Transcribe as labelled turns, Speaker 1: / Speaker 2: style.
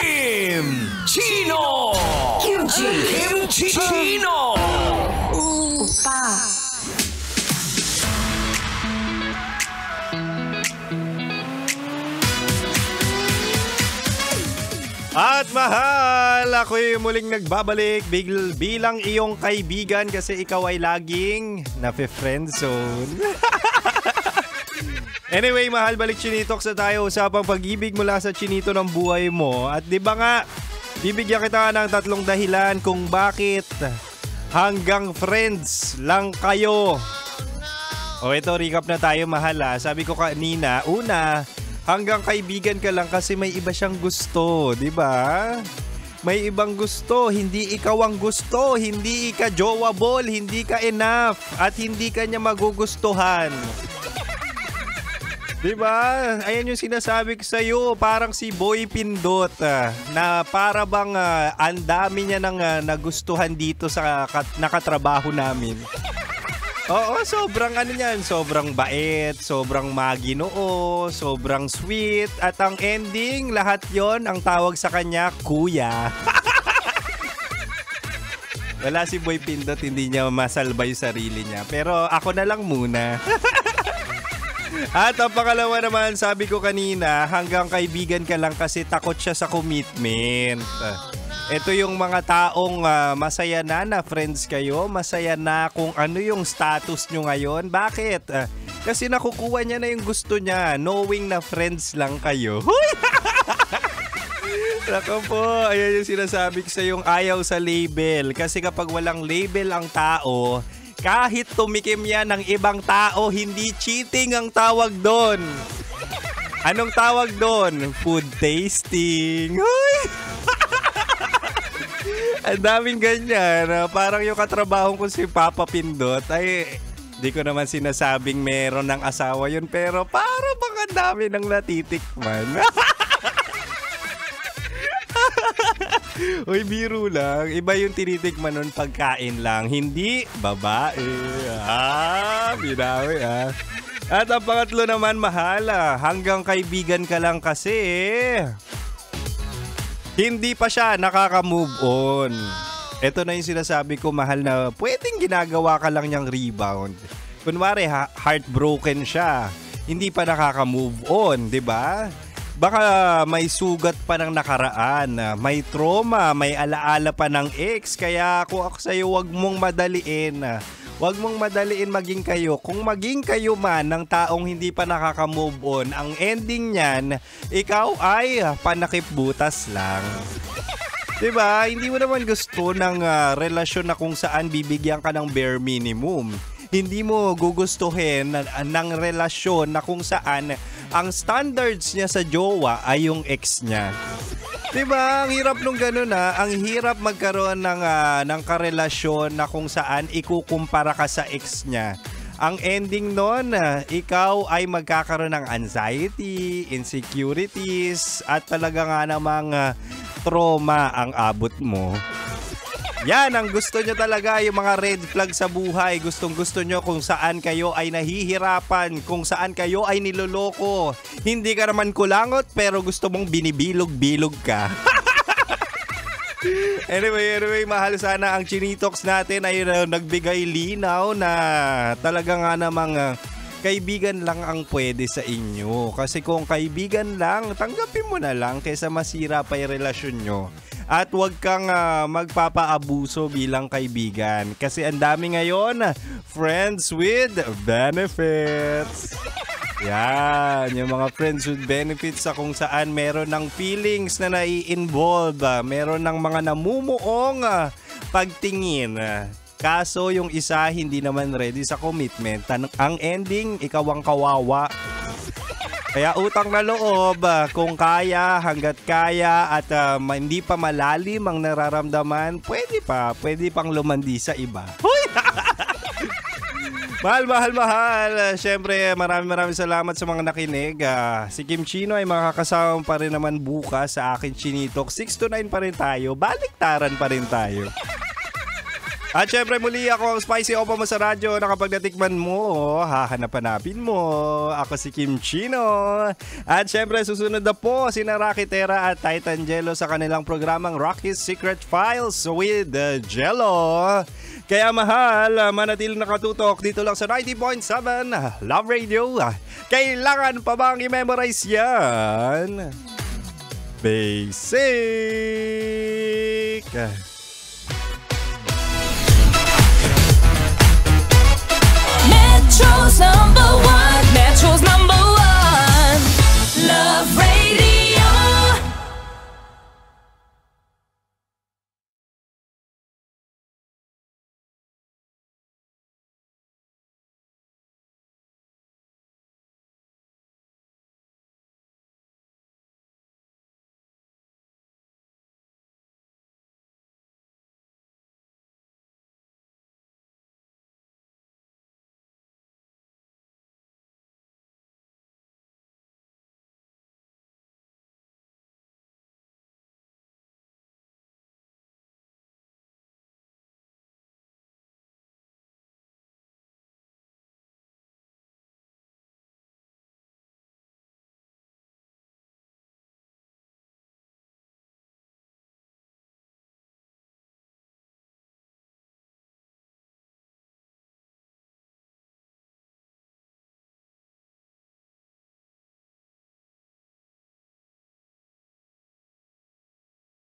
Speaker 1: Kim Chino! Kim Chino!
Speaker 2: 오빠.
Speaker 3: At mahal, ako'y muling nagbabalik bilang iyong kaibigan kasi ikaw ay laging nafe-friendzone. Anyway, mahal, balik Chinitox na tayo. Usapang pag-ibig mula sa chinito ng buhay mo. At di ba nga, bibigyan kita ng 3 dahilan kung bakit hanggang friends lang kayo. O ito, recap na tayo, mahal. Sabi ko kanina, una, hanggang kaibigan ka lang kasi may iba siyang gusto, di ba? May ibang gusto, hindi ikaw ang gusto, hindi ka jowable, hindi ka enough, at hindi ka niya magugustuhan. Di ba? Ayan yung sinasabi ko sa'yo, parang si Boy Pindot, na para bang ang dami niya nang nagustuhan dito sa nakatrabaho namin. Oo, sobrang niyan, sobrang bait, sobrang maginoo, sobrang sweet, at ang ending, lahat yon ang tawag sa kanya, kuya. Wala si Boy Pindot, hindi niya masalba yung sarili niya, pero ako na lang muna. At ang pangalawa naman, sabi ko kanina, hanggang kaibigan ka lang kasi takot siya sa commitment. Ito yung mga taong masaya na friends kayo, masaya na kung ano yung status nyo ngayon. Bakit? Kasi nakukuha niya na yung gusto niya, knowing na friends lang kayo. Nako po, ayan yung sinasabi ko sa yung ayaw sa label. Kasi kapag walang label ang tao, kahit tumikim yan ng ibang tao, hindi cheating ang tawag doon. Anong tawag doon? Food tasting. Huy! Ang daming ganyan. Parang yung katrabaho ko si Papa Pindot ay di ko naman sinasabing meron ng asawa yun, pero parang bang ang dami ng natitikman. Uy, biro lang. Iba yung tinitikman nun, pagkain lang. Hindi babae. Binawi At ang pangatlo naman, mahal, hanggang kaibigan ka lang kasi hindi pa siya nakaka-move on. Ito na yung sinasabi ko, mahal, na pwedeng ginagawa ka lang niyang rebound. Kunwari, heartbroken siya. Hindi pa nakaka-move on, di ba? Baka may sugat pa ng nakaraan, may trauma, may alaala pa ng ex. Kaya kung ako sa'yo, wag mong madaliin. Huwag mong madaliin maging kayo. Kung maging kayo man ng taong hindi pa nakaka-move on, ang ending niyan, ikaw ay panakip butas lang. Diba? Hindi mo naman gusto ng relasyon na kung saan bibigyan ka ng bare minimum. Hindi mo gugustuhin ng relasyon na kung saan ang standards niya sa jowa ay yung ex niya. Diba? Ang hirap nung ganun Ang hirap magkaroon ng karelasyon na kung saan ikukumpara ka sa ex niya. Ang ending nun, ikaw ay magkakaroon ng anxiety, insecurities, at talaga nga namang trauma ang abot mo. Yan, ang gusto nyo talaga, yung mga red flag sa buhay. Gustong-gusto nyo kung saan kayo ay nahihirapan, kung saan kayo ay niloloko. Hindi ka naman kulangot, pero gusto mong binibilog-bilog ka. Anyway, mahal, sana ang Chinitox natin ay nagbigay linaw na talaga nga namang kaibigan lang ang pwede sa inyo. Kasi kung kaibigan lang, tanggapin mo na lang kaysa masira pa yung relasyon nyo. At huwag kang magpapaabuso bilang kaibigan. Kasi ang dami ngayon, friends with benefits. Yan, yung mga friends with benefits sa kung saan meron ng feelings na nai-involve. Meron ng mga namumuong pagtingin. Kaso yung isa hindi naman ready sa commitment. Ang ending, ikaw ang kawawa. Kaya utang na loob, kung kaya, hanggat kaya, at hindi pa malalim ang nararamdaman, pwede pang lumandi sa iba. Mahal. Siyempre, maraming salamat sa mga nakinig. Si Kim Chino ay makakasama pa rin naman bukas sa akin Chinitok. 6 to 9 pa rin tayo. Baliktaran pa rin tayo. At syempre muli ako ang Spicy Opa mo sa radyo na kapag natikman mo, hahanap-hanapin mo. Ako si Kim Chino. At syempre susunod na po si Rocky Terra at Titan Jello sa kanilang programang Rocky's Secret Files with Jello. Kaya mahal, manatiling nakatutok dito lang sa 90.7 Love Radio. Kailangan pa bang i-memorize yan? Basic!
Speaker 2: Metro's number one. Metro's number